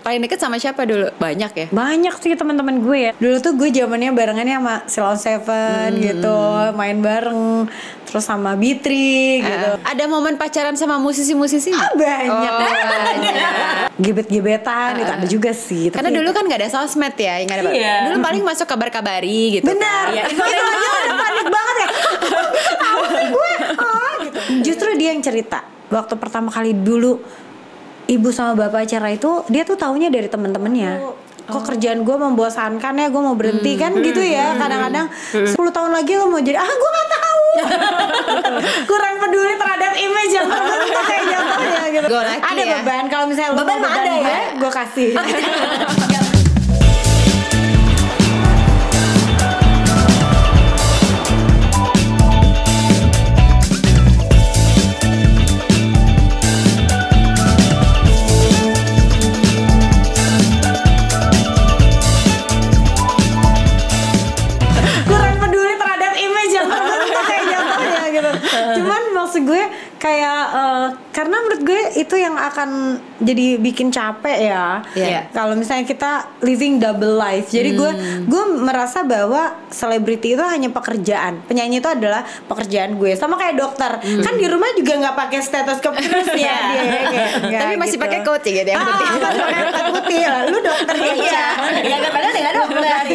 paling deket sama siapa dulu? Banyak ya? Banyak sih teman-teman gue ya. Dulu tuh gue zamannya barengannya sama Silon Seven gitu, main bareng. Terus sama Bitri gitu. Ada momen pacaran sama musisi-musisi? Banyak. Banyak. Gebet-gebetan itu ada juga sih. Karena dulu kan gak ada sosmed ya, nggak ada. Iya. Dulu paling masuk kabar-kabari gitu. benar. Kan. Itu aja udah panik banget ya. Tahu sih gue. Gitu. Justru dia yang cerita. Waktu pertama kali dulu ibu sama bapak acara itu, dia tuh taunya dari teman-temannya. Kok kerjaan gue membosankan ya, gue mau berhenti kan gitu ya. Kadang-kadang 10 tahun lagi lo mau jadi gue gak tahu. Kurang peduli terhadap image yang terbentuk kayak jatuhnya gitu. Ada ya. beban, kalau misalnya lo Beban mau ada ya? gue kasih. Kurang peduli terhadap image yang terbentuk kayak jatuhnya gitu. Cuman maksud gue kayak karena menurut gue itu yang akan jadi bikin capek ya. Iya. Kalau misalnya kita living double life. Jadi gue merasa bahwa selebriti itu hanya pekerjaan. Penyanyi itu adalah pekerjaan gue. Sama kayak dokter. Kan di rumah juga nggak pakai stetoskop terus ya dia. Kayak, Tapi masih gitu. pakai putih gitu yang putih. Masih pakai kotak putih. Lu dokter ya. Ya kan padahal dia nggak dokter ya kan.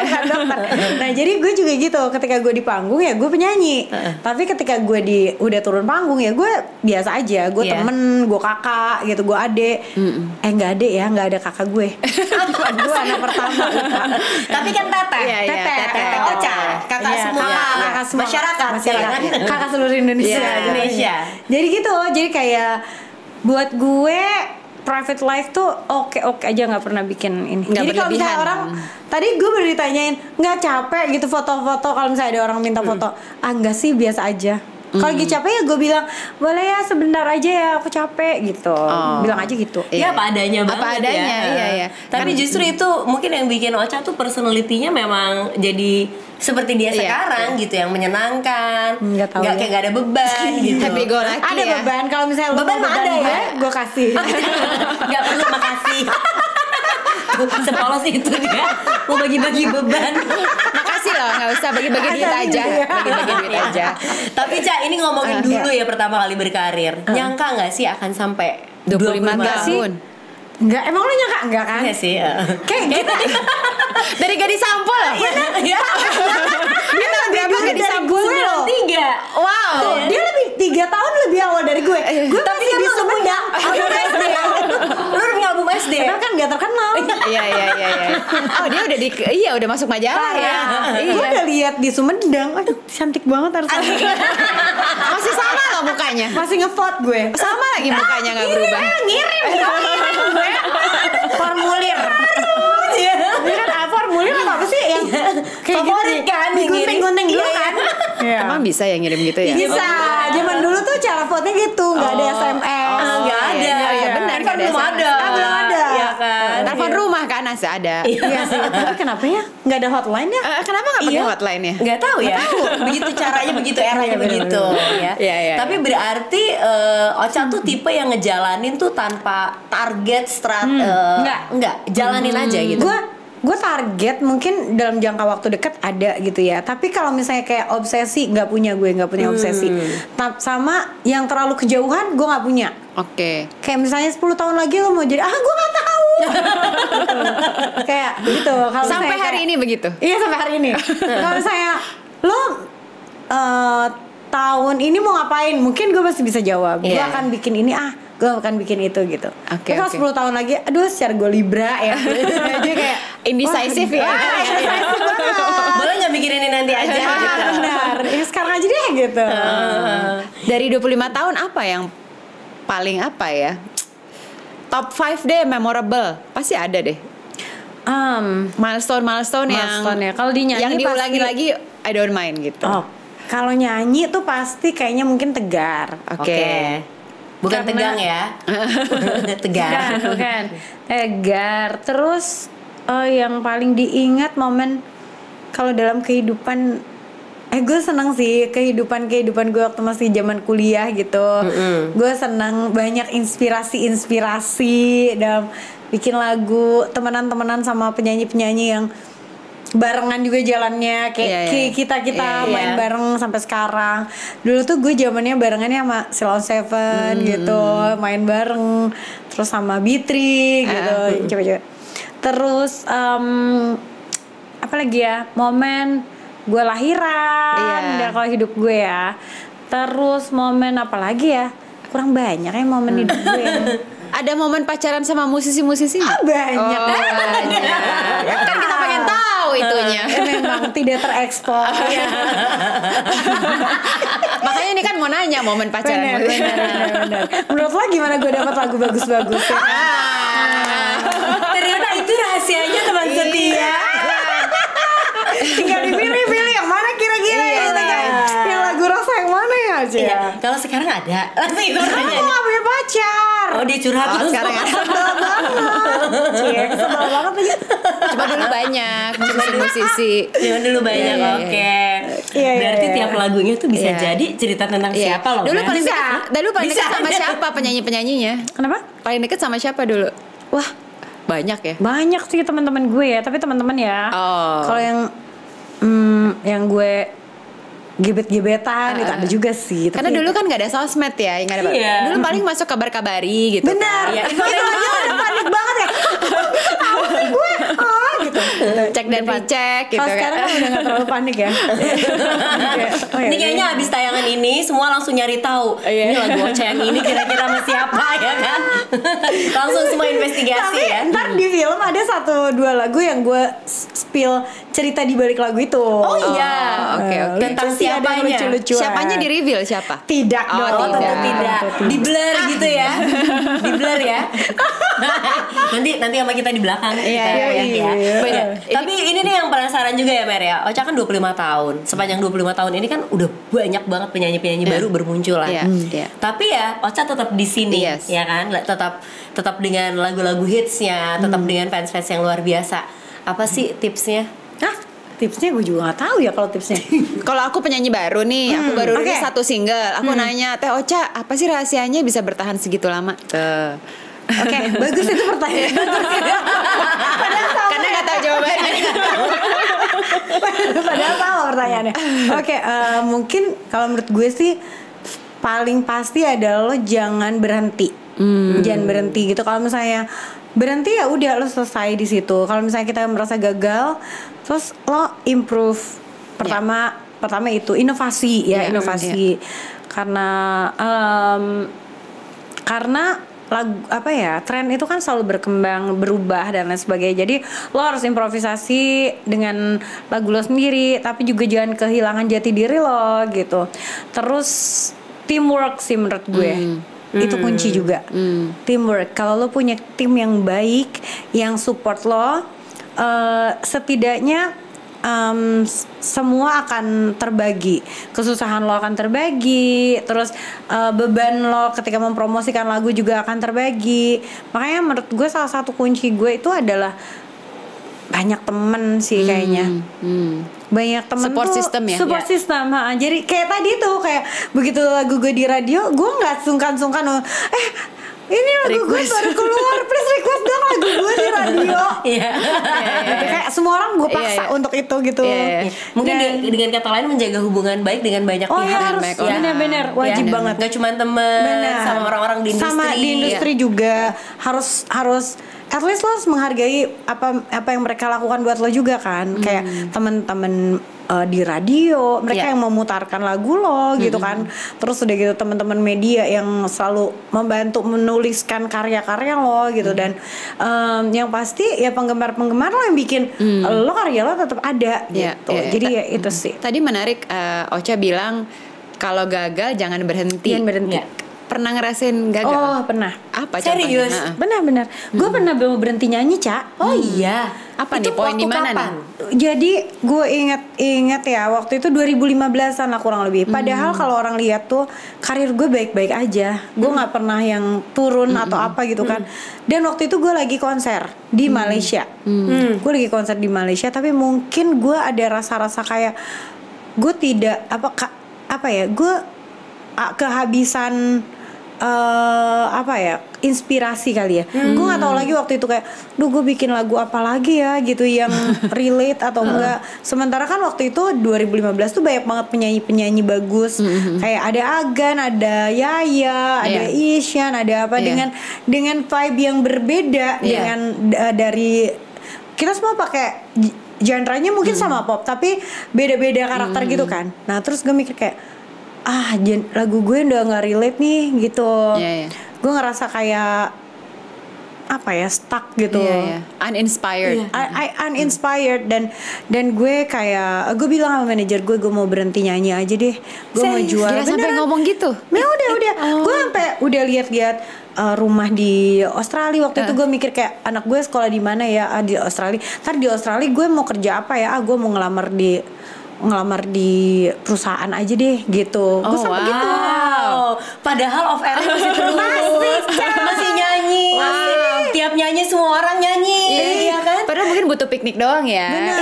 Bukan dokter. Nah jadi gue juga gitu. Ketika gue di panggung ya gue penyanyi. Tapi ketika gue udah turun panggung ya gue biasa aja. Gue temen, gue kakak gitu, gue adek. Nggak adek ya, nggak ada kakak gue. Gue anak pertama. Tapi kan Teteh. Iya, iya, Teteh Ocha. Kakak Iya, semua. kakak semua Masyarakat. masyarakat. Ya kan? Kakak seluruh Indonesia. Iya, Indonesia. Jadi gitu. Jadi kayak buat gue private life tuh oke aja, nggak pernah bikin ini. Nggak Jadi kalau misalnya berlebihan. orang tadi gue baru ditanyain nggak capek gitu foto-foto, kalau misalnya ada orang minta foto, enggak sih, biasa aja. Kalau lagi capek ya gue bilang boleh ya sebentar aja ya aku capek gitu, bilang aja gitu. Ya apa adanya banget. Apa adanya, ya. iya. Tapi Kan- justru itu mungkin yang bikin Ocha tuh personality-nya memang jadi seperti dia Iya, sekarang gitu, yang menyenangkan. Nggak tahu ya. Kayak nggak ada beban gitu. Happy go lucky Ada ya. beban, kalau misalnya lo Beban mau mah ada ya. gue kasih. Nggak perlu makasih. Sepolos itu dia mau bagi-bagi beban. Makasih loh, nggak usah bagi-bagi duit aja. Bagi-bagi duit aja. Tapi Ca, ini ngomongin dulu ya pertama kali berkarir. Nyangka nggak sih akan sampai 25 sih? tahun. Enggak, emang lo nyangka enggak kan? Iya sih. Kayak kita Dari gadis sampul loh. Iya. dia lebih berapa dulu gadis dari sampul? gue loh. 93. Wow. Tuh, dia lebih 3 tahun lebih awal dari gue. Gue Tapi masih kan di lu Sumedang. album SD. Lu udah punya album SD. Padahal kan gak terkenal. Iya. Oh dia udah udah masuk majalah ya. Gue udah lihat di Sumedang. Aduh, cantik banget harus. Masih sama loh mukanya. Masih ngevote gue. Sama lagi mukanya nggak berubah. Ngirim gue. Formulir. Ini kan formulir apa sih yang kayak Favorit gitu kan, digunting-gunting dulu iya. kan? Iya. Emang bisa ya ngirim gitu ya? Bisa. Zaman dulu tuh cara vote-nya gitu, nggak ada SMS. Nggak ada. Iya, benar, Kan nggak ada belum SMS. ada. Belum ada. Iya kan. Telepon rumah kan masih ada. Iya sih. Tapi kenapa ya? Nggak ada hotline ya? Kenapa nggak pakai Iya. hotline-nya? Nggak tahu ya. Begitu caranya, begitu eranya Iya, bener, begitu ya. Iya. Tapi berarti Ocha tuh tipe yang ngejalanin tuh tanpa target enggak, jalanin aja gitu. Gue target mungkin dalam jangka waktu dekat ada gitu ya. Tapi kalau misalnya kayak obsesi nggak punya obsesi. Sama yang terlalu kejauhan gue nggak punya. Oke. Kayak misalnya 10 tahun lagi lo mau jadi gue nggak tahu. Kayak gitu. Kalau Sampai misalnya hari kayak- ini begitu. Iya sampai hari ini. Kalau misalnya lo tahun ini mau ngapain? Mungkin gue masih bisa jawab. Gue Iya. akan bikin ini gue akan bikin itu gitu. Oke, Tapi kalau oke. 10 tahun lagi, aduh secara gue Libra ya. Jadi kayak Indecisive ya. indecisive banget. Boleh nggak mikirin ini nanti aja Ah, gitu. benar. Ya, sekarang aja deh gitu. Dari 25 tahun apa yang paling apa ya? Top 5 deh memorable. Pasti ada deh. Milestone Milestone ya. Kalau di nyanyi yang diulangi pasti- lagi I don't mind gitu. Oh, kalau nyanyi tuh pasti kayaknya mungkin Tegar. Oke. Bukan Karena- tegang ya. Tegar. Bukan. Tegar. Terus yang paling diingat momen kalau dalam kehidupan gue seneng sih kehidupan gue waktu masih zaman kuliah gitu. Gue seneng banyak inspirasi dalam bikin lagu, temenan sama penyanyi-penyanyi yang barengan juga jalannya kayak kita main bareng sampai sekarang. Dulu tuh gue zamannya barengannya sama Silon Seven gitu, main bareng, terus sama Bitri gitu, coba-coba. Terus apa lagi ya, momen gue lahiran dan kalau hidup gue ya. Terus momen apa lagi ya, kurang banyak ya momen hidup gue. Ada momen pacaran sama musisi-musisi? Banyak. Kan kita pengen tahu itunya. Memang tidak terekspos. Makanya ini kan mau nanya momen pacaran. Benar. Menurut lo gimana gue dapat lagu bagus-bagus? Ternyata itu rahasianya teman setia. Tinggal dipilih-pilih yang mana kira-kira yang lagu rasa yang mana ya aja. Iya. Kalau sekarang ada. Langsung itu Aku gak punya pacar. Oh, dia curhat terus sekarang Sebel banget. Sebel banget lagi. Cuma dulu banyak musisi. Cuma dulu banyak. Oke. Berarti tiap lagunya tuh bisa jadi cerita tentang siapa loh. Dulu Bel? paling dekat sama siapa penyanyi-penyanyinya? Kenapa? Paling dekat sama siapa dulu? Wah, banyak ya? banyak sih teman-teman gue ya, tapi teman-teman ya. Kalau yang gue gebet-gebetan itu ada juga sih. Karena dulu kan nggak ada sosmed ya, nggak ada. Iya. Dulu paling masuk kabar-kabari gitu. benar. Kan. Itu aja udah panik banget ya. Tahu sih gue. Gitu. Cek dan dicek gitu Kalau sekarang kan udah gak terlalu panik ya. Ini kayaknya habis tayangan ini semua langsung nyari tahu. Ini lagu Ocha yang ini kira-kira sama siapa ya kan? Langsung semua investigasi ya. Ntar di film ada 1-2 lagu yang gue spill cerita di balik lagu itu. Oh iya. Oke. Tentang Lucu sih, ada yang siapanya? lucu-lucuan. Siapanya di reveal siapa? Tidak dong. Oh, tentu tidak. Di blur gitu ya. Di blur ya. nanti sama kita di belakang kita lihat ya. Beda. Tapi ini nih yang penasaran juga ya Mer ya. Ocha kan 25 tahun. Sepanjang 25 tahun ini kan udah banyak banget penyanyi-penyanyi baru bermunculan. Tapi ya Ocha tetap di sini ya kan. Tetap dengan lagu-lagu hitsnya, tetap dengan fans-fans yang luar biasa. Apa sih tipsnya? Tipsnya gue juga gak tahu ya kalau tipsnya. Kalau aku penyanyi baru nih, aku baru rilis 1 single. Aku nanya, Teh Ocha, apa sih rahasianya bisa bertahan segitu lama? Oke, bagus itu pertanyaan. Karena nggak tahu jawabannya. Padahal sama pertanyaannya. Oke, mungkin kalau menurut gue sih paling pasti adalah lo jangan berhenti. Jangan berhenti gitu. Kalau misalnya berhenti ya udah lo selesai di situ. Kalau misalnya kita merasa gagal, terus lo improve. Pertama itu inovasi ya, inovasi. Karena lagu apa ya, tren itu kan selalu berkembang, berubah dan lain sebagainya. Jadi lo harus improvisasi dengan lagu lo sendiri, tapi juga jangan kehilangan jati diri lo gitu. Terus teamwork sih menurut gue. Itu kunci juga. Teamwork. Kalau lo punya tim yang baik, yang support lo, setidaknya semua akan terbagi, kesusahan lo akan terbagi, terus beban lo ketika mempromosikan lagu juga akan terbagi. Makanya menurut gue salah satu kunci gue itu adalah banyak temen sih kayaknya. Banyak temen support tuh, system ya. Support system. Jadi kayak tadi tuh kayak begitu lagu gue di radio, gue nggak sungkan-sungkan ini lagu gue baru keluar, please request dong lagu gue di radio. Gitu, kayak semua orang gue paksa untuk itu gitu. Mungkin dengan kata lain menjaga hubungan baik dengan banyak pihak. Harus, benar-benar wajib banget. Gak cuma temen, sama orang-orang di industri. Sama di industri juga harus at least lo harus menghargai apa yang mereka lakukan buat lo juga kan. Kayak teman-teman di radio, mereka yang memutarkan lagu lo gitu kan. Terus udah gitu teman-teman media yang selalu membantu menuliskan karya-karya lo gitu. Dan yang pasti ya penggemar-penggemar lo yang bikin lo karya lo tetap ada gitu. Jadi ya itu sih. Tadi menarik, Ocha bilang kalau gagal jangan berhenti. Jangan berhenti. Pernah ngerasain gagal? Oh pernah. Apa serius? contohnya? Benar-benar. Gue pernah mau berhenti nyanyi, Ca. Oh iya. Apa itu nih poin di mana nih? Jadi gue ingat ya waktu itu 2015an lah kurang lebih. Padahal kalau orang lihat tuh karir gue baik-baik aja. Gue nggak pernah yang turun atau apa gitu kan. Dan waktu itu gue lagi konser di Malaysia. Gue lagi konser di Malaysia, tapi mungkin gue ada rasa-rasa kayak gue tidak gue kehabisan apa ya, inspirasi kali ya. Gue nggak tahu lagi waktu itu kayak, gue bikin lagu apa lagi ya gitu yang relate atau enggak. Sementara kan waktu itu 2015 tuh banyak banget penyanyi bagus. Kayak ada Agan, ada Yaya, ada Isyan, ada apa dengan vibe yang berbeda dengan dari kita semua pakai genre-nya mungkin sama pop tapi beda-beda karakter gitu kan. Nah terus gue mikir kayak lagu gue udah nggak relate nih gitu. Gue ngerasa kayak apa ya, stuck gitu. Uninspired. Uninspired dan gue kayak gue bilang sama manajer gue mau berhenti nyanyi aja deh. Gue mau jual. Sampai ngomong gitu. Nah udah. Gue sampai udah lihat rumah di Australia waktu itu. Gue mikir kayak anak gue sekolah di mana ya, di Australia. Ntar di Australia gue mau kerja apa ya, gue mau ngelamar di perusahaan aja deh gitu. Gue sampai gitu. Padahal off air masih terus masih nyanyi. Tiap nyanyi semua orang nyanyi. Iya kan? Padahal mungkin butuh piknik doang ya. Benar.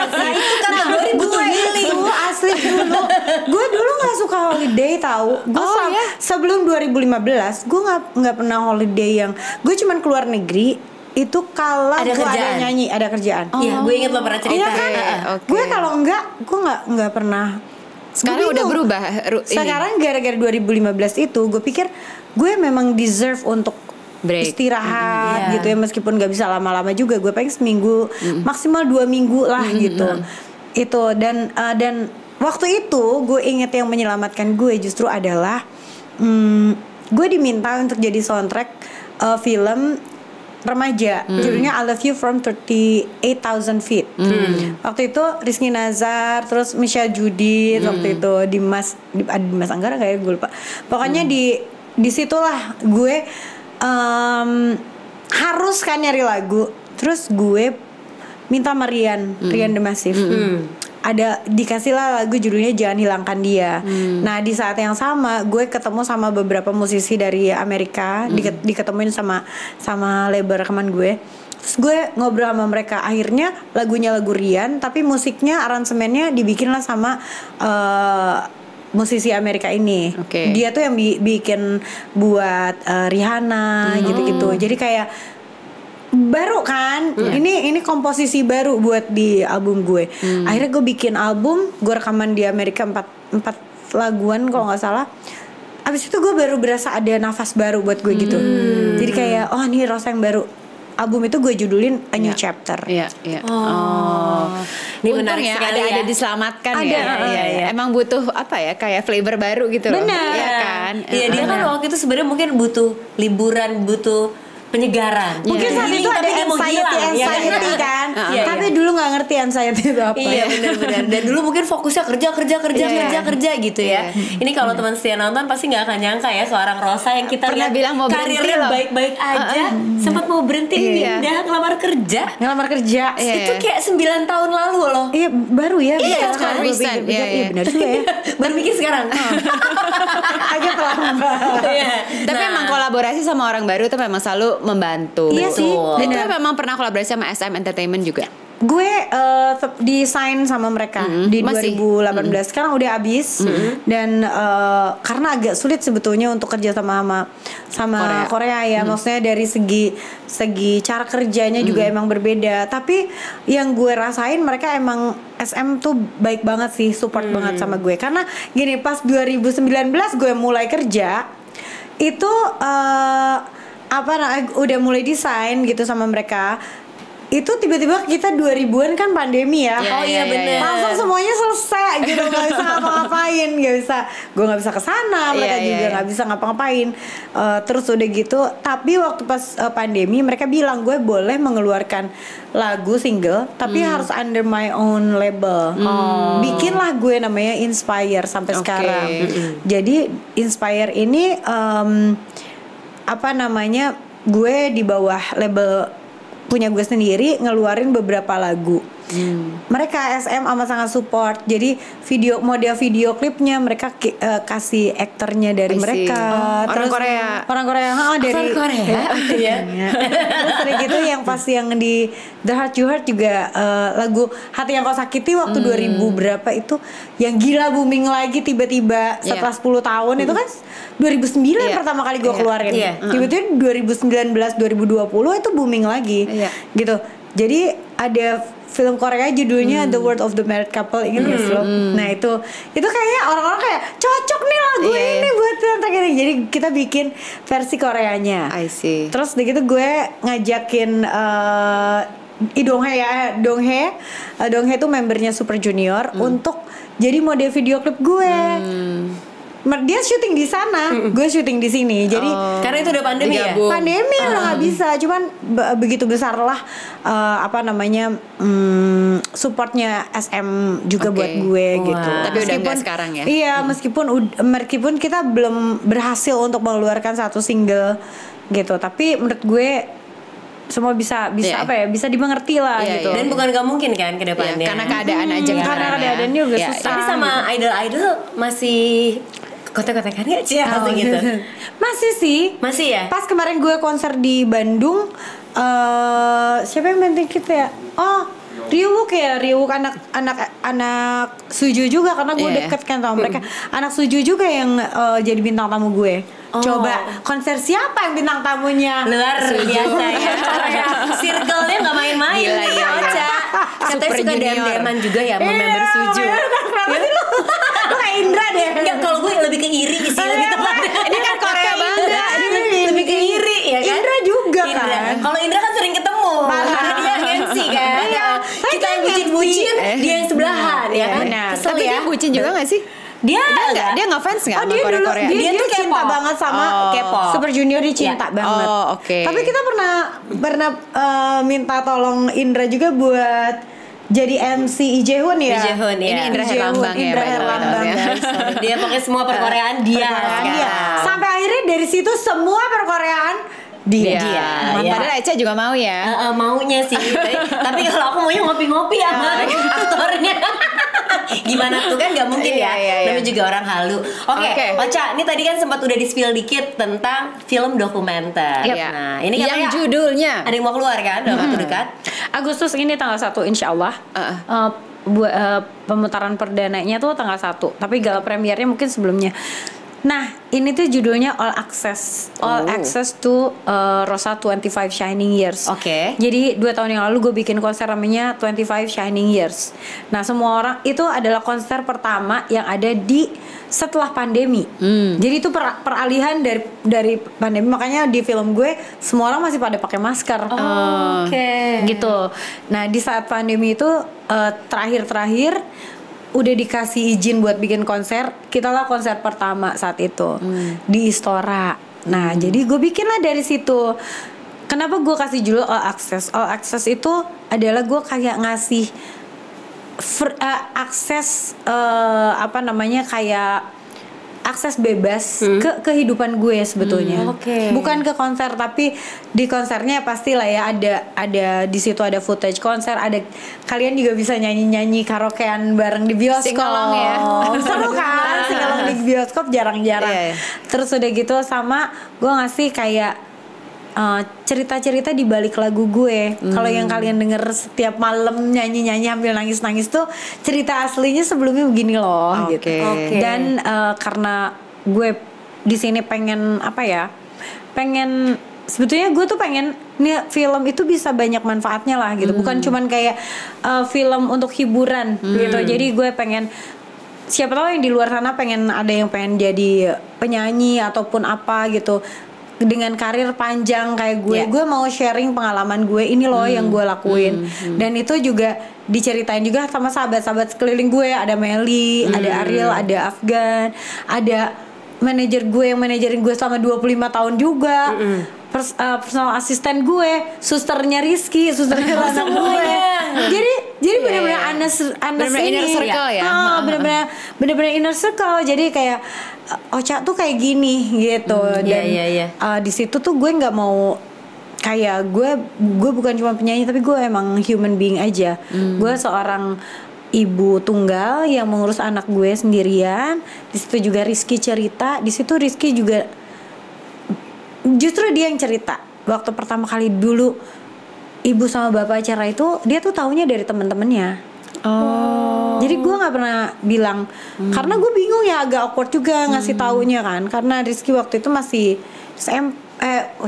Nah itu kan butuh healing. Asli gue dulu nggak suka holiday tahu. Gue sebelum 2015 gue nggak pernah holiday yang gue cuman keluar negeri. Itu kalau ada nyanyi, ada kerjaan. Iya, gue inget lo pernah cerita. Iya kan? Gue kalau enggak, gue nggak pernah. Sekarang udah berubah. Sekarang gara-gara 2015 itu, gue pikir gue memang deserve untuk break, istirahat gitu ya, meskipun nggak bisa lama-lama juga. Gue pengen seminggu, maksimal 2 minggu lah gitu. Itu dan waktu itu gue inget yang menyelamatkan gue justru adalah gue diminta untuk jadi soundtrack film remaja, judulnya I Love You From 38,000 Feet. Waktu itu Rizky Nazar, terus Michelle Judith, waktu itu Dimas Anggara kayak gue lupa. Pokoknya di situlah gue harus kan nyari lagu. Terus gue minta sama Rian The Massive. Ada dikasihlah lagu judulnya Jangan Hilangkan Dia. Nah di saat yang sama gue ketemu sama beberapa musisi dari Amerika, diketemuin sama label rekaman gue. Terus gue ngobrol sama mereka. Akhirnya lagunya lagu Rian, tapi musiknya, aransemennya dibikinlah sama musisi Amerika ini. Dia tuh yang bikin buat Rihanna gitu-gitu. Jadi kayak baru kan, ini komposisi baru buat di album gue. Akhirnya gue bikin album, gue rekaman di Amerika 4 laguan kalau nggak salah. Abis itu gue baru berasa ada nafas baru buat gue gitu. Jadi kayak ini rasa yang baru. Album itu gue judulin A New Chapter. Ini menarik ya, ada diselamatkan ya. Emang butuh apa ya, kayak flavor baru gitu loh. Benar. Iya kan. Iya, dia kan waktu itu sebenarnya mungkin butuh liburan, butuh penyegaran. Mungkin saat itu ada anxiety kan. Tapi dulu nggak ngerti anxiety itu apa. Iya benar-benar. Dan dulu mungkin fokusnya kerja gitu ya. Ini kalau teman setia nonton pasti nggak akan nyangka ya, seorang Rosa yang kita pernah lihat bilang mau karirnya baik-baik aja, sempat mau berhenti pindah ngelamar kerja. Itu kayak 9 tahun lalu loh. Iya baru ya. Iya kan. Iya benar juga ya. Baru mikir sekarang. Agak terlambat. Tapi emang kolaborasi sama orang baru itu memang selalu membantu. Iya sih. Itu memang pernah kolaborasi sama SM Entertainment juga. Gue desain sama mereka di 2018. Sekarang udah abis dan karena agak sulit sebetulnya untuk kerja sama Korea ya. Maksudnya dari segi cara kerjanya juga emang berbeda. Tapi yang gue rasain mereka emang SM tuh baik banget sih, support banget sama gue. Karena gini, pas 2019 gue mulai kerja itu udah mulai desain gitu sama mereka. Itu tiba-tiba kita 2000-an kan pandemi ya. Bener. Langsung semuanya selesai gitu, nggak bisa ngapa-ngapain, gue nggak bisa kesana, mereka juga nggak bisa ngapa-ngapain. Terus udah gitu, tapi waktu pas pandemi mereka bilang gue boleh mengeluarkan lagu single, tapi harus under my own label. Bikinlah gue namanya Inspire sampai sekarang. Jadi Inspire ini gue di bawah label punya gue sendiri ngeluarin beberapa lagu. Mereka SM amat sangat support. Jadi model video klipnya mereka kasih aktornya dari mereka. Orang Korea dari Korea. Iya. Terus dari gitu yang pas yang di The Heart You Heart juga lagu Hati Yang Kau Sakiti waktu 2000 berapa itu yang gila booming lagi tiba-tiba setelah 10 tahun itu kan 2009 pertama kali gue keluarin. Tiba-tiba 2019 2020 itu booming lagi. Gitu. Jadi ada film Korea judulnya The World of the Married Couple, ingat gak sih lo? Nah itu kayaknya orang-orang kayak cocok nih lagu ini buat film terkini. Jadi kita bikin versi Koreanya. I see. Terus begitu gue ngajakin Donghae itu membernya Super Junior untuk jadi model video klip gue. Dia syuting di sana, gue syuting di sini. Jadi karena itu udah pandemi ya. Pandemi lah nggak bisa. Cuman begitu besar lah supportnya SM juga buat gue gitu. Tapi udah nggak sekarang ya. Iya, meskipun kita belum berhasil untuk mengeluarkan satu single gitu. Tapi menurut gue semua bisa bisa dimengerti lah gitu. Dan bukan gak mungkin kan ke depannya. Karena keadaan aja kan. Karena keadaannya juga susah. Tapi sama idol masih kontak-kontakan gak sih gitu? Masih sih. Masih ya? Pas kemarin gue konser di Bandung, siapa yang main kita ya? Ryuk anak Suju juga karena gue deket kan sama mereka. Anak Suju juga yang jadi bintang tamu gue. Coba konser siapa yang bintang tamunya? Luar biasa ya. Circle-nya gak main-main. Gila, ya Ocha. Katanya suka dem-deman juga ya sama member Suju. Kenapa sih lu? Lu kayak Indra deh. Enggak, kalau gue lebih ke iri sih, lebih tepatnya. Ini kan Korea banget. Lebih ke iri ya kan? Indra juga kan. Kalau Indra kan sering ketemu. Karena dia MC kan. Kita yang bucin-bucin, dia yang sebelahan ya kan. Tapi dia bucin juga gak sih? Dia ngefans nggak sama Korea? Dia tuh cinta banget sama K-pop. Super Junior dia cinta banget. Tapi kita pernah minta tolong Indra juga buat jadi MC Ijehun ya. Ini Indra Herlambang ya. Dia pakai semua perkoreaan dia. Sampai akhirnya dari situ semua perkoreaan dia. Padahal Echa juga mau ya. Maunya sih. Tapi kalau aku maunya ngopi-ngopi sama aktornya. Gimana tuh kan nggak mungkin ya. Namanya juga orang halu. Oke. Ocha, ini tadi kan sempat udah di-spill dikit tentang film dokumenter. Nah, ini yang judulnya ada yang mau keluar kan dalam waktu dekat. Agustus ini tanggal 1 insya Allah. Pemutaran perdananya tuh tanggal 1. Tapi gala premiernya mungkin sebelumnya. Nah, ini tuh judulnya All Access to Rosa 25 Shining Years. Jadi 2 tahun yang lalu gue bikin konser namanya 25 Shining Years. Nah, semua orang itu adalah konser pertama yang ada setelah pandemi. Jadi itu peralihan dari pandemi. Makanya di film gue semua orang masih pada pakai masker. Gitu. Nah, di saat pandemi itu terakhir udah dikasih izin buat bikin konser. Kita lah konser pertama saat itu di Istora. Nah, jadi gue bikin lah dari situ. Kenapa gue kasih judul All Access? All Access itu adalah gue kayak ngasih akses kayak akses bebas ke kehidupan gue sebetulnya. Bukan ke konser, tapi di konsernya pastilah ya ada di situ ada footage konser, ada kalian juga bisa nyanyi karaokean bareng di bioskop. Singalong ya. Seru kan? Singalong di bioskop jarang-jarang. Terus udah gitu sama gue ngasih kayak cerita-cerita di balik lagu gue. Kalau yang kalian denger setiap malam nyanyi sambil nangis tuh cerita aslinya sebelumnya begini loh gitu. Dan karena gue di sini pengen sebetulnya gue tuh pengen nih film itu bisa banyak manfaatnya lah gitu. Bukan cuman kayak film untuk hiburan gitu. Jadi gue pengen siapa tahu yang di luar sana ada yang pengen jadi penyanyi ataupun apa gitu. Dengan karir panjang kayak gue mau sharing pengalaman gue ini loh yang gue lakuin. Dan itu juga diceritain juga sama sahabat-sahabat sekeliling gue. Ada Meli, ada Ariel, ada Afgan, ada manajer gue yang manajerin gue selama 25 tahun juga. Personal asisten gue, susternya Rizky, susternya Rana gue. Jadi benar-benar benar-benar inner circle ya. Benar-benar inner circle. Jadi kayak Ocha tuh kayak gini gitu. Dan di situ tuh gue nggak mau kayak gue bukan cuma penyanyi tapi gue emang human being aja. Gue seorang ibu tunggal yang mengurus anak gue sendirian. Di situ juga Rizky cerita. Di situ Rizky juga justru dia yang cerita. Waktu pertama kali dulu ibu sama bapak cerai itu, dia tuh taunya dari teman-temannya. Jadi gue nggak pernah bilang karena gue bingung ya, agak awkward juga ngasih taunya kan. Karena Rizky waktu itu masih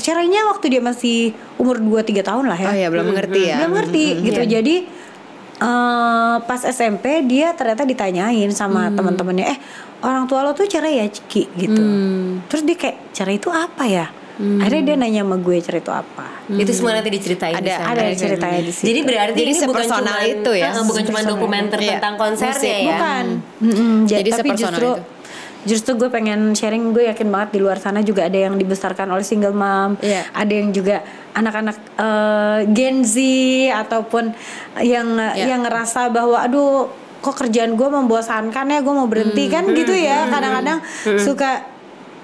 cerainya waktu dia masih umur 2-3 tahun lah ya. Oh ya, belum mengerti ya. Belum ngerti gitu. Jadi pas SMP dia ternyata ditanyain sama teman-temannya, orang tua lo tuh cerai ya Ciki gitu. Terus dia kayak cerai itu apa ya? Akhirnya dia nanya sama gue cerai itu apa. Itu semua nanti diceritain. Ada ceritanya di situ. Jadi berarti jadi ini bukan cuma itu ya. Bukan cuma dokumenter tentang konsernya ya. Bukan. Jadi tapi justru gue pengen sharing, gue yakin banget di luar sana juga ada yang dibesarkan oleh single mom, ada yang juga anak-anak Gen Z ataupun yang ngerasa bahwa aduh kok kerjaan gue membosankan ya, gue mau berhenti kan gitu ya, kadang-kadang suka.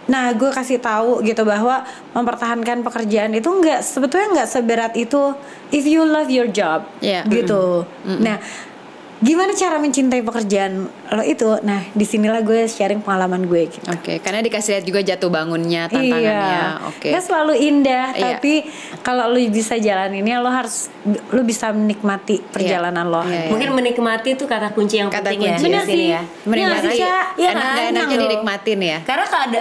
Nah gue kasih tahu gitu bahwa mempertahankan pekerjaan itu sebetulnya nggak seberat itu if you love your job gitu. Nah gimana cara mencintai pekerjaan lo itu? Nah, disinilah gue sharing pengalaman gue gitu. Oke, karena dikasih lihat juga jatuh bangunnya, tantangannya. Oke. Gak selalu indah, tapi kalau lo bisa jalaninnya, lo bisa menikmati perjalanan lo. Mungkin menikmati itu kata kunci yang penting ya. Benar sih. Enaknya dinikmatin ya. Karena kalau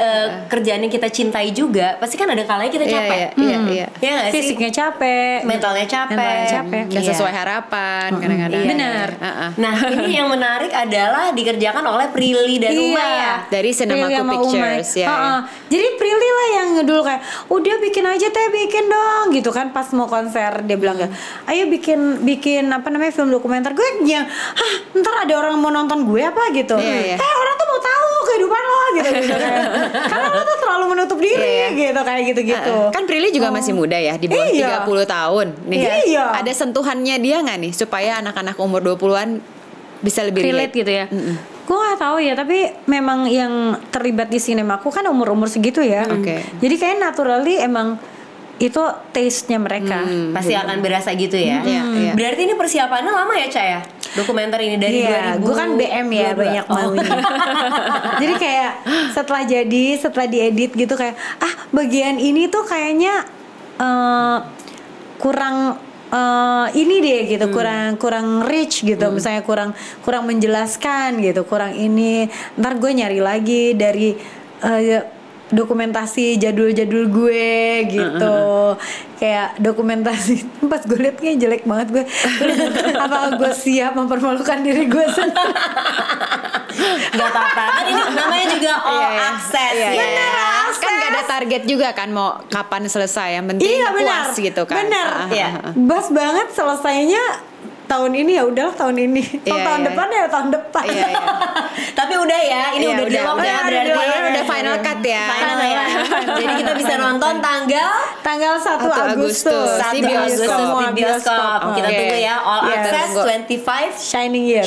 kerjaan yang kita cintai juga, pasti kan ada kalanya kita capek. Iya. Fisiknya capek, mentalnya capek. Gak sesuai harapan kadang-kadang. Benar. Nah ini yang menarik adalah dikerjakan oleh Prilly dan Uma ya, dari Cinemaku Pictures ya. Jadi Prilly lah yang dulu kayak udah bikin aja bikin dong gitu kan. Pas mau konser dia bilang ayo bikin apa namanya film dokumenter. Gue yang ntar ada orang mau nonton gue apa gitu. Orang tuh mau tahu kehidupan lo gitu. Karena lo tuh terlalu menutup diri gitu kayak gitu. Kan Prilly juga masih muda ya, di bawah 30 tahun nih. Ada sentuhannya dia nggak nih supaya anak-anak umur 20-an bisa lebih relate gitu ya. Gue nggak tahu ya, tapi memang yang terlibat di Cinemaku kan umur segitu ya. Jadi kayak naturally emang itu taste-nya mereka. Pasti akan berasa gitu ya. Berarti ini persiapannya lama ya Caya? Dokumenter ini dari 2000. Gue kan BM ya, banyak maunya. Jadi kayak setelah diedit gitu kayak bagian ini tuh kayaknya kurang ini deh gitu, kurang rich gitu, misalnya kurang menjelaskan gitu, kurang ini. Ntar gue nyari lagi dari dokumentasi jadul gue gitu. Kayak dokumentasi pas gue liat kayak jelek banget gue. Apa gue siap mempermalukan diri gue sendiri? Gak apa-apa, kan ini namanya juga all access. Bener, access. Kan gak ada target juga kan mau kapan selesai, yang penting puas gitu kan. Bener. Bas banget selesainya tahun ini ya udah tahun ini. Tahun depan ya tahun depan. Tapi udah ya, ini udah di-lock ya, berarti udah final cut ya. Final ya. Jadi kita bisa nonton tanggal 1 Agustus di bioskop. Kita tunggu ya, All Access 25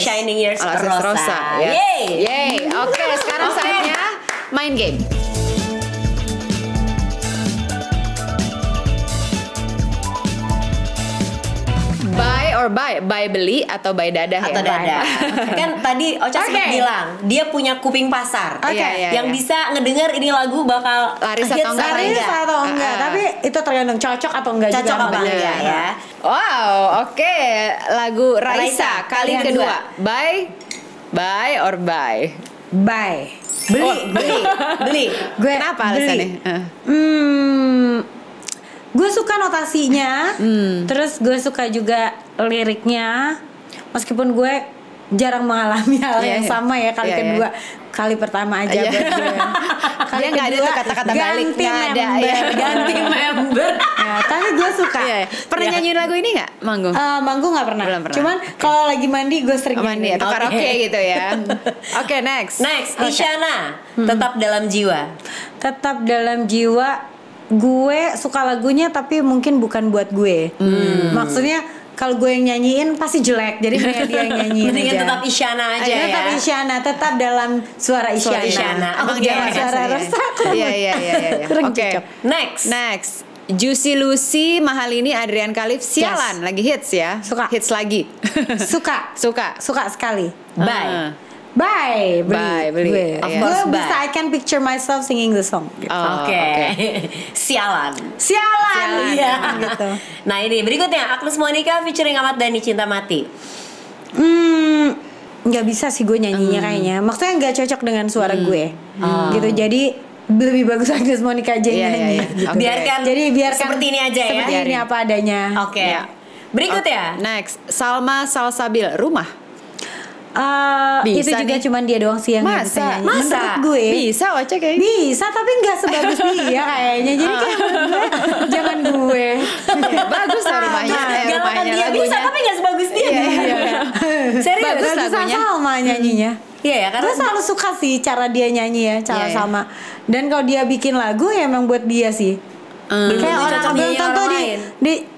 Shining Years Rosa. Yeay. Oke, sekarang saatnya main game. Buy or buy beli atau buy dadah atau dadah. Kan tadi Ocha sempat bilang dia punya kuping pasar yang bisa ngedengar ini lagu bakal laris atau enggak. Tapi itu tergantung cocok atau enggak cocok juga. Apa enggak ya. Wow, oke. Lagu Raisa kali kedua. Buy or buy? Buy. Beli. Gue kenapa alasannya? Gue suka notasinya, terus gue suka juga liriknya, meskipun gue jarang mengalami hal yang sama ya kedua. Kali pertama aja buat gue. Dia nggak ada tuh kata-kata balik, nggak ada ganti member. Tapi gue suka. Pernah nyanyiin lagu ini nggak, manggung? Manggung nggak pernah. Belum pernah. Cuman kalau lagi mandi gue sering mandi atau karaoke gitu ya. Oke, next. Isyana, tetap dalam jiwa. Tetap dalam jiwa. Gue suka lagunya tapi mungkin bukan buat gue. Maksudnya kalau gue yang nyanyiin pasti jelek, jadi dia yang nyanyiin aja. Tetap Isyana aja ya. Tetap Isyana, tetap dalam suara Isyana. Suara Isyana. Jangan suara Rosa. Iya. Oke. Next. Juicy Lucy, Mahalini, Adrian Khalif, sialan, lagi hits ya. Suka. Hits lagi. Suka sekali. Bye, beli. Of course, gue bisa, I can picture myself singing the song. Gitu. Oke. Sialan. Iya. Gitu. Nah ini berikutnya Agnes Monica featuring Ahmad Dhani, Cinta Mati. Nggak bisa sih gue nyanyinya kayaknya. Maksudnya nggak cocok dengan suara gue. Gitu. Jadi lebih bagus Agnes Monica aja nyanyi. Gitu. Biarkan seperti ini aja ya. Seperti ini apa adanya. Oke. Berikutnya. Next, Salma Salsabil, Rumah. Itu juga cuman dia doang sih yang bisa nyanyi. Menurut gue bisa Ocha kayaknya. Bisa tapi gak sebagus dia kayaknya. Jadi kayak menurut gue jangan gue. Bagus lah rumahnya. Rumahnya dia bisa tapi gak sebagus dia. Serius bagus lagunya. Sama nyanyinya. Iya ya, karena gue selalu suka sih cara dia nyanyi ya, cara sama. Dan kalau dia bikin lagu ya emang buat dia sih. Kayak orang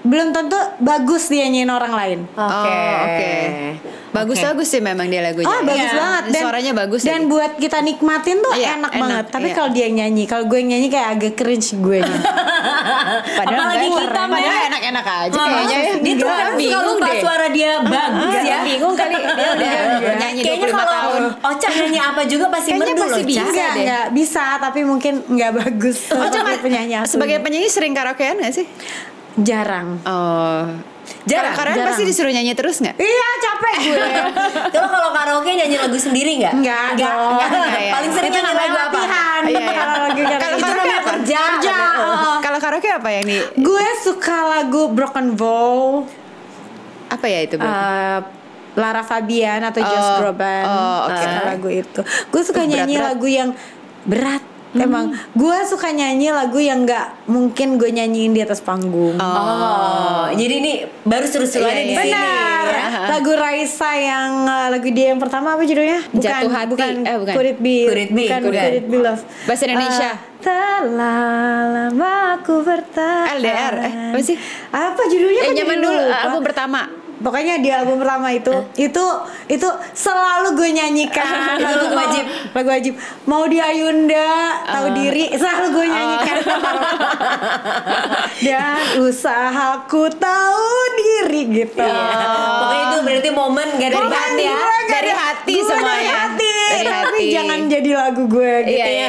belum tentu bagus dia nyanyiin orang lain. Oke. Bagus sih memang dia lagunya. Bagus banget. Dan suaranya bagus. Dan buat kita nikmatin tuh enak banget. Tapi kalau dia yang nyanyi, kalau gue yang nyanyi kayak agak cringe gue. Apalagi kita padahal enak-enak aja kayaknya. Dia tuh kan suka lupa suara dia bagus ya. Bingung kali dia udah nyanyi 25 tahun. Ocha nyanyi apa juga pasti merdu loh. Nggak bisa, tapi mungkin nggak bagus. Ocha sebagai penyanyi sering karaokean nggak sih? Jarang. Jarang. Pasti disuruh nyanyi terus nggak? Iya, capek gue. Kalau karaoke nyanyi lagu sendiri nggak? Nggak. Paling sering nyanyi lagu apa? Kalau karaoke kerja. Kalau karaoke apa yang nih? Gue suka lagu Broken Vow. Apa ya itu? Lara Fabian atau Josh Groban. Lagu itu. Gue suka nyanyi lagu yang berat. Emang gue suka nyanyi lagu yang nggak mungkin gue nyanyiin di atas panggung. Jadi ini baru seru-seruannya di sini. Benar. Lagu Raisa yang lagu dia yang pertama apa judulnya? Jatuh Hati. Bukan. Could it be love. Bahasa Indonesia. Telah lama aku bertahan. LDR. Apa sih? Apa judulnya? Nyaman dulu. Album pertama. Pokoknya di album pertama itu selalu gue nyanyikan. Lagu wajib. Mau di Ayunda, tahu diri, selalu gue nyanyikan. Dan usahaku tahu diri gitu. Pokoknya itu berarti momen gak dari hati ya. Dari hati semuanya. Tapi jangan jadi lagu gue gitu ya. Iya,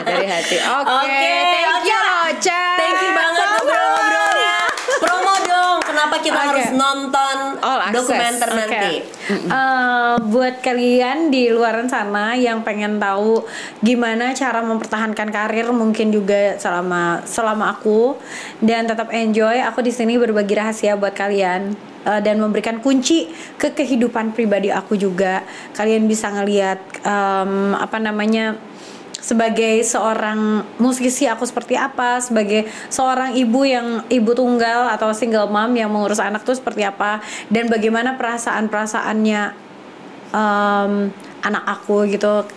dari hati. Oke, thank you Ocha. Thank you banget ngobrol-ngobrolnya. Promo dong, kenapa kita harus nonton dokumenter nanti? Buat kalian di luar sana yang pengen tahu gimana cara mempertahankan karir, mungkin juga selama aku, dan tetap enjoy, aku di sini berbagi rahasia buat kalian. Dan memberikan kunci ke kehidupan pribadi aku juga. Kalian bisa ngelihat sebagai seorang musisi aku seperti apa, sebagai seorang ibu tunggal atau single mom yang mengurus anak tuh seperti apa, dan bagaimana perasaannya anak aku gitu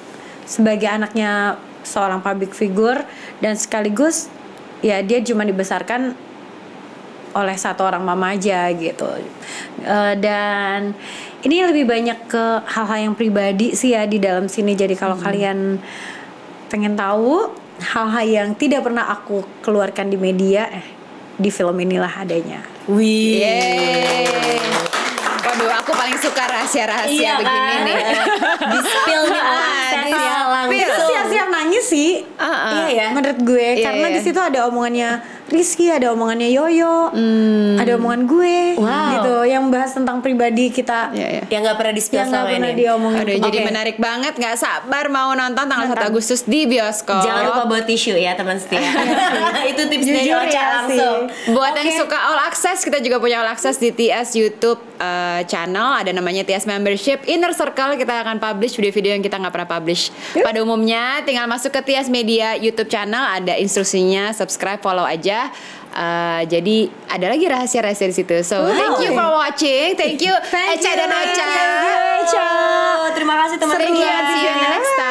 sebagai anaknya seorang public figure, dan sekaligus ya dia cuma dibesarkan oleh satu orang mama aja gitu. Dan ini lebih banyak ke hal-hal yang pribadi sih ya di dalam sini. Jadi kalau kalian pengen tahu hal-hal yang tidak pernah aku keluarkan di media, di film inilah adanya. Waduh, aku paling suka rahasia-rahasia begini nih. Di spill nih langsung. Siap-siap nangis sih. Iya ya, menurut gue. Karena di situ ada omongannya Rizky, ada omongannya Yoyo, ada omongan gue, gitu, yang bahas tentang pribadi kita, yang nggak pernah di-spill sama ini. Jadi menarik banget, nggak sabar mau nonton tanggal 1 Agustus di bioskop. Jangan lupa bawa tisu ya teman setia. Itu tips dari Ocha langsung. Buat yang suka All Access, kita juga punya All Access di TS YouTube channel, ada namanya TS Membership Inner Circle. Kita akan publish video-video yang kita nggak pernah publish pada umumnya. Tinggal masuk ke TS Media YouTube channel, ada instruksinya, subscribe, follow aja. Jadi ada lagi rahasia-rahasia di situ. So thank you for watching. Thank you Echa dan Ocha. Terima kasih teman-teman. See you next time.